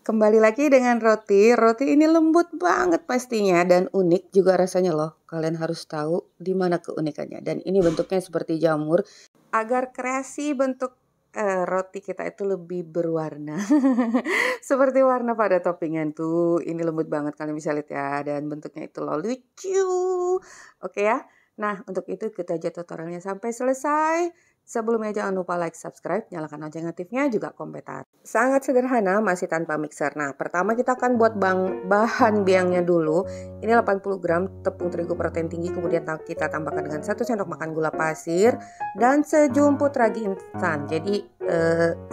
Kembali lagi dengan roti. Roti ini lembut banget pastinya dan unik juga rasanya loh. Kalian harus tahu di mana keunikannya. Dan ini bentuknya seperti jamur. Agar kreasi bentuk roti kita itu lebih berwarna. Seperti warna pada toppingan tuh. Ini lembut banget, kalian bisa lihat ya. Dan bentuknya itu loh lucu. Oke ya. Nah, untuk itu kita aja tutorialnya sampai selesai. Sebelumnya jangan lupa like, subscribe, nyalakan lonceng notifnya, juga komentar. Sangat sederhana, masih tanpa mixer. Nah, pertama kita akan buat bahan biangnya dulu. Ini 80 gram tepung terigu protein tinggi, kemudian kita tambahkan dengan 1 sendok makan gula pasir dan sejumput ragi instan. Jadi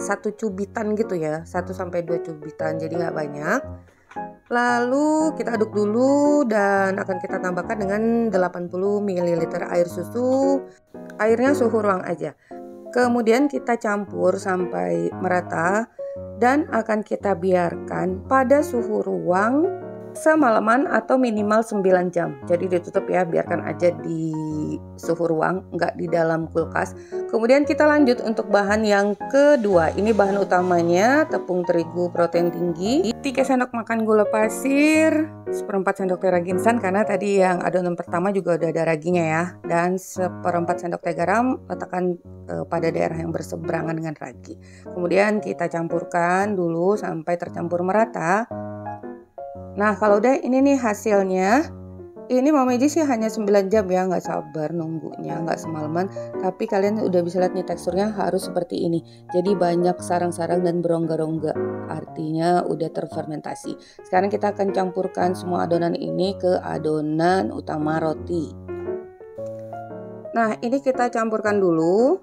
1 cubitan gitu ya, 1-2 cubitan, jadi nggak banyak. Lalu kita aduk dulu dan akan kita tambahkan dengan 80 ml air susu. Airnya suhu ruang aja. Kemudian kita campur sampai merata dan akan kita biarkan pada suhu ruang semalaman atau minimal 9 jam. Jadi ditutup ya, biarkan aja di suhu ruang, nggak di dalam kulkas. Kemudian kita lanjut untuk bahan yang kedua. Ini bahan utamanya tepung terigu protein tinggi, 3 sendok makan gula pasir, 1/4 sendok teh ragi instan karena tadi yang adonan pertama juga udah ada raginya ya. Dan 1/4 sendok teh garam, letakkan pada daerah yang berseberangan dengan ragi. Kemudian kita campurkan dulu sampai tercampur merata. Nah, kalau udah ini nih hasilnya. Ini Mama Iji sih hanya 9 jam ya, nggak sabar nunggunya, nggak semalaman. Tapi kalian udah bisa lihat nih teksturnya harus seperti ini. Jadi banyak sarang-sarang dan berongga-rongga, artinya udah terfermentasi. Sekarang kita akan campurkan semua adonan ini ke adonan utama roti. Nah, ini kita campurkan dulu.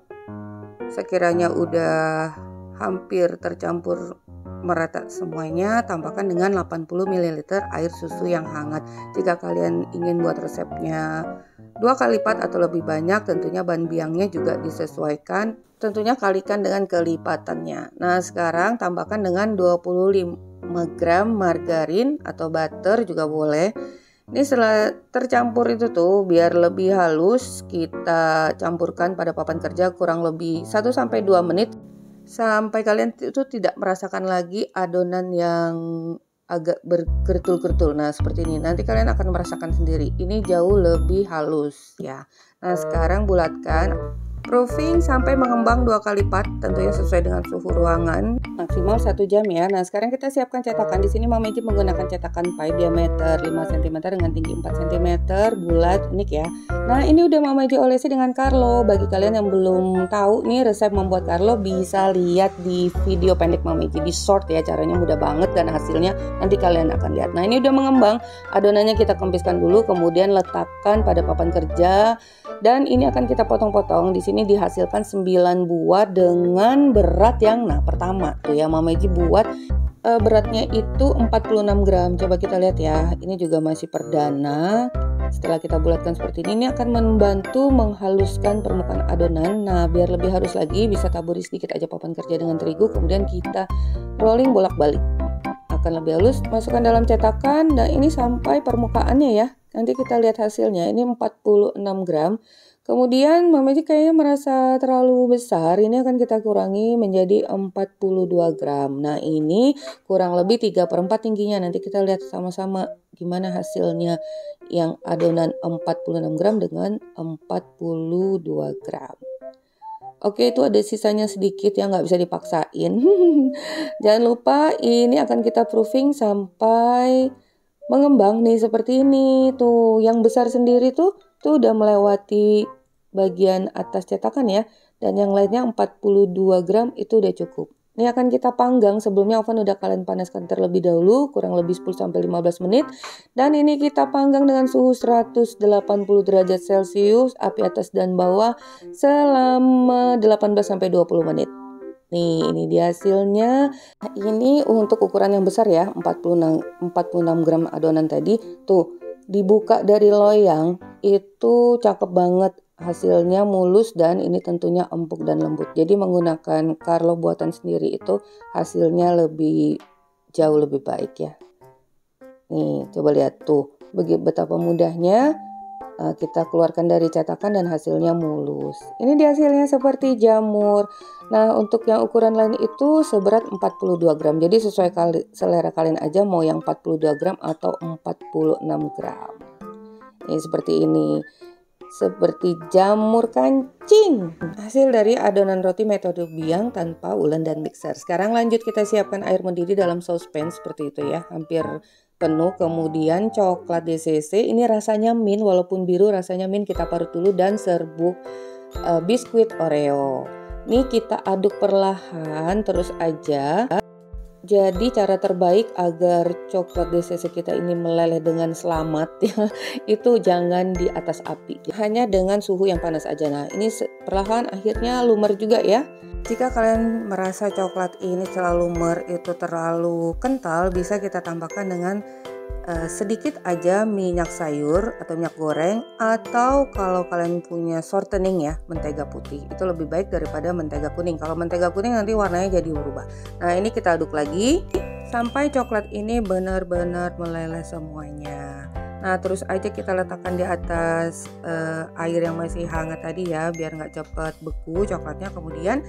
Sekiranya udah hampir tercampur merata semuanya, tambahkan dengan 80 ml air susu yang hangat. Jika kalian ingin buat resepnya 2 kali lipat atau lebih banyak, tentunya bahan biangnya juga disesuaikan. Tentunya kalikan dengan kelipatannya. Nah, sekarang tambahkan dengan 25 gram margarin atau butter juga boleh. Ini setelah tercampur itu tuh, biar lebih halus, kita campurkan pada papan kerja kurang lebih 1-2 menit. Sampai kalian itu tidak merasakan lagi adonan yang agak bergertul-gertul. Nah, seperti ini. Nanti kalian akan merasakan sendiri. Ini jauh lebih halus ya. Nah, sekarang bulatkan. Proofing sampai mengembang 2 kali lipat, tentunya sesuai dengan suhu ruangan, maksimal 1 jam ya. Nah, sekarang kita siapkan cetakan. Di sini Mama Iji menggunakan cetakan pie diameter 5 cm dengan tinggi 4 cm, bulat, unik ya. Nah, ini udah Mama Iji olesi dengan Carlo. Bagi kalian yang belum tahu nih resep membuat Carlo, bisa lihat di video pendek Mama Iji di short ya. Caranya mudah banget dan hasilnya nanti kalian akan lihat. Nah, ini udah mengembang. Adonannya kita kempiskan dulu, kemudian letakkan pada papan kerja. Dan ini akan kita potong-potong. Di sini dihasilkan 9 buah dengan berat yang pertama tuh ya Mama Iji buat beratnya itu 46 gram. Coba kita lihat ya. Ini juga masih perdana. Setelah kita bulatkan seperti ini akan membantu menghaluskan permukaan adonan. Nah, biar lebih halus lagi bisa taburi sedikit aja papan kerja dengan terigu, kemudian kita rolling bolak-balik. Akan lebih halus, masukkan dalam cetakan dan ini sampai permukaannya ya. Nanti kita lihat hasilnya. Ini 46 gram. Kemudian Mama Iji kayaknya merasa terlalu besar. Ini akan kita kurangi menjadi 42 gram. Nah, ini kurang lebih 3/4 tingginya. Nanti kita lihat sama-sama gimana hasilnya yang adonan 46 gram dengan 42 gram. Oke, itu ada sisanya sedikit yang nggak bisa dipaksain. Jangan lupa ini akan kita proofing sampai mengembang nih seperti ini tuh. Yang besar sendiri tuh udah melewati bagian atas cetakan ya. Dan yang lainnya 42 gram itu udah cukup. Ini akan kita panggang. Sebelumnya oven udah kalian panaskan terlebih dahulu, kurang lebih 10-15 menit. Dan ini kita panggang dengan suhu 180 derajat Celcius, api atas dan bawah selama 18-20 menit. Nih, ini dia hasilnya. Ini untuk ukuran yang besar ya, 46 gram adonan tadi. Tuh, dibuka dari loyang, itu cakep banget. Hasilnya mulus dan ini tentunya empuk dan lembut. Jadi menggunakan Carlo buatan sendiri itu hasilnya jauh lebih baik ya. Nih, coba lihat tuh, betapa mudahnya kita keluarkan dari cetakan dan hasilnya mulus. Ini dia hasilnya seperti jamur. Nah, untuk yang ukuran lain itu seberat 42 gram. Jadi sesuai selera kalian aja mau yang 42 gram atau 46 gram. Ini seperti ini. Seperti jamur kancing. Hasil dari adonan roti metode biang tanpa ulen dan mixer. Sekarang lanjut kita siapkan air mendidih dalam saucepan seperti itu ya. Hampir penuh. Kemudian coklat DCC. Ini rasanya mint, walaupun biru rasanya mint, kita parut dulu dan serbuk biskuit Oreo. Ini kita aduk perlahan terus aja. Jadi cara terbaik agar coklat DCC kita ini meleleh dengan selamat ya, itu jangan di atas api, hanya dengan suhu yang panas aja. Nah ini perlahan akhirnya lumer juga ya. Jika kalian merasa coklat ini terlalu lumer, itu terlalu kental, bisa kita tambahkan dengan sedikit aja minyak sayur atau minyak goreng, atau kalau kalian punya shortening ya, mentega putih, itu lebih baik daripada mentega kuning. Kalau mentega kuning nanti warnanya jadi berubah. Nah ini kita aduk lagi sampai coklat ini benar-benar meleleh semuanya. Nah terus aja kita letakkan di atas air yang masih hangat tadi ya, biar nggak cepat beku coklatnya. Kemudian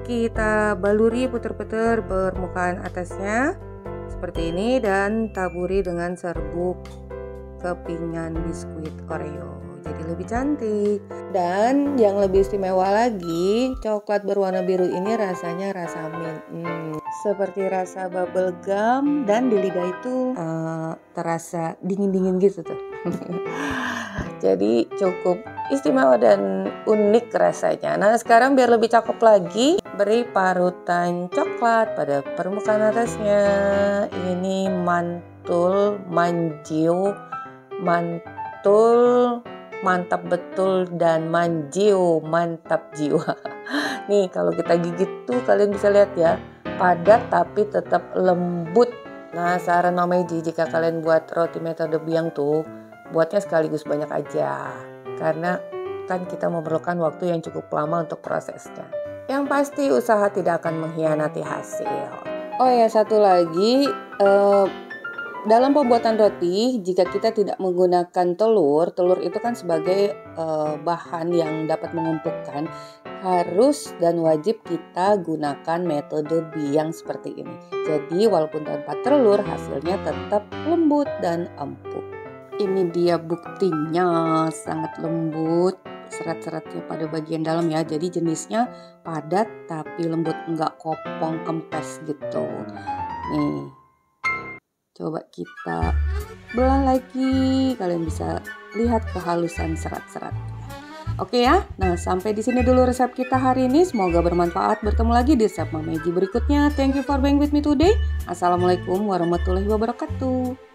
kita baluri puter-puter permukaan atasnya seperti ini dan taburi dengan serbuk kepingan biskuit Oreo, jadi lebih cantik. Dan yang lebih istimewa lagi, coklat berwarna biru ini rasanya rasa mint, seperti rasa bubble gum, dan di lidah itu terasa dingin-dingin gitu tuh. Jadi cukup istimewa dan unik rasanya. Nah sekarang biar lebih cakep lagi, beri parutan coklat pada permukaan atasnya. Ini mantul, manjio, mantul, mantap betul, dan manjio, mantap jiwa. Nih kalau kita gigit tuh kalian bisa lihat ya, padat tapi tetap lembut. Nah saran Mama Eji, jika kalian buat roti metode biang tuh, buatnya sekaligus banyak aja, karena kan kita memerlukan waktu yang cukup lama untuk prosesnya. Yang pasti usaha tidak akan mengkhianati hasil. Oh ya, satu lagi, dalam pembuatan roti, jika kita tidak menggunakan telur itu kan sebagai bahan yang dapat mengempukkan, harus dan wajib kita gunakan metode biang seperti ini. Jadi walaupun tanpa telur, hasilnya tetap lembut dan empuk. Ini dia buktinya, sangat lembut, serat-seratnya pada bagian dalam ya. Jadi jenisnya padat tapi lembut, enggak kopong kempes gitu. Nih, coba kita belah lagi, kalian bisa lihat kehalusan serat-serat. Oke ya, nah sampai di sini dulu resep kita hari ini. Semoga bermanfaat. Bertemu lagi di resep Mama Eji berikutnya. Thank you for being with me today. Assalamualaikum warahmatullahi wabarakatuh.